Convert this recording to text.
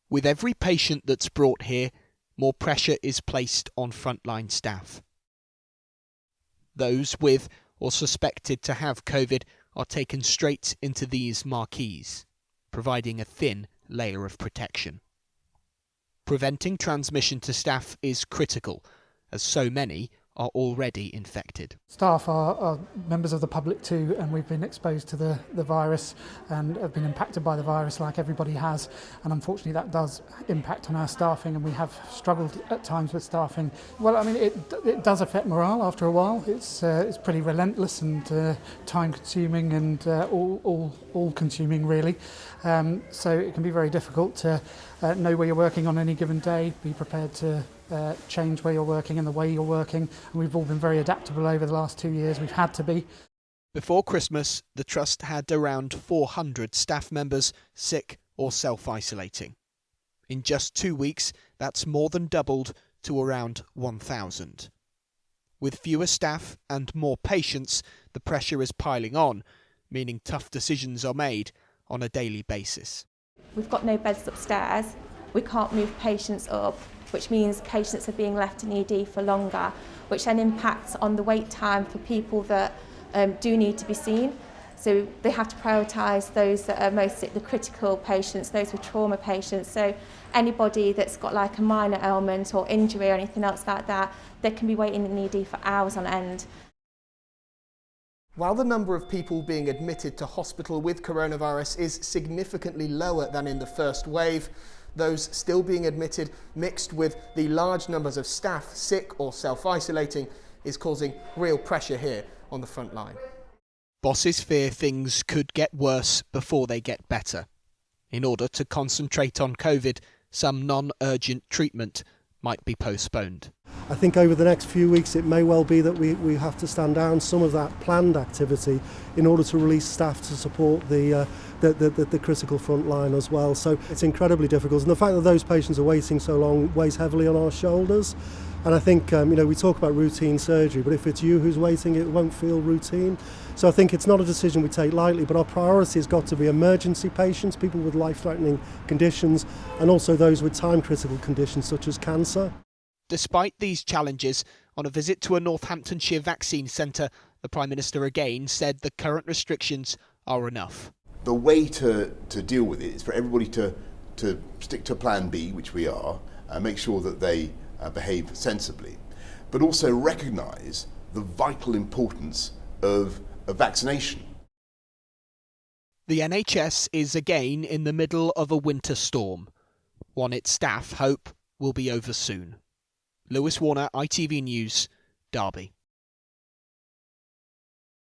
With every patient that's brought here, more pressure is placed on frontline staff. Those with or suspected to have COVID are taken straight into these marquees, providing a thin layer of protection. Preventing transmission to staff is critical, as so many are already infected. Staff are members of the public too, and we've been exposed to the virus and have been impacted by the virus like everybody has, and unfortunately that does impact on our staffing, and we have struggled at times with staffing. Well, I mean, it does affect morale after a while. It's pretty relentless and time consuming and all consuming really, so it can be very difficult to know where you're working on any given day, be prepared to change where you're working and the way you're working. And we've all been very adaptable over the last 2 years. We've had to be. Before Christmas, the Trust had around 400 staff members sick or self-isolating. In just 2 weeks, that's more than doubled to around 1,000. With fewer staff and more patients, the pressure is piling on, meaning tough decisions are made on a daily basis. We've got no beds upstairs. We can't move patients up, which means patients are being left in ED for longer, which then impacts on the wait time for people that do need to be seen. So they have to prioritise those that are most sick, the critical patients, those with trauma patients. So anybody that's got like a minor ailment or injury or anything else like that, they can be waiting in ED for hours on end. While the number of people being admitted to hospital with coronavirus is significantly lower than in the first wave, those still being admitted, mixed with the large numbers of staff sick or self-isolating, is causing real pressure here on the front line. Bosses fear things could get worse before they get better. In order to concentrate on COVID, some non-urgent treatment might be postponed. I think over the next few weeks it may well be that we have to stand down some of that planned activity in order to release staff to support the critical front line as well. So it's incredibly difficult, and the fact that those patients are waiting so long weighs heavily on our shoulders. And I think we talk about routine surgery, but if it's you who's waiting, it won't feel routine. So I think it's not a decision we take lightly, but our priority has got to be emergency patients, people with life-threatening conditions, and also those with time-critical conditions such as cancer. Despite these challenges, on a visit to a Northamptonshire vaccine centre, the Prime Minister again said the current restrictions are enough. The way to deal with it is for everybody to stick to Plan B, which we are, and make sure that they behave sensibly, but also recognise the vital importance of vaccination. The NHS is again in the middle of a winter storm, one its staff hope will be over soon. Lewis Warner, ITV News, Derby.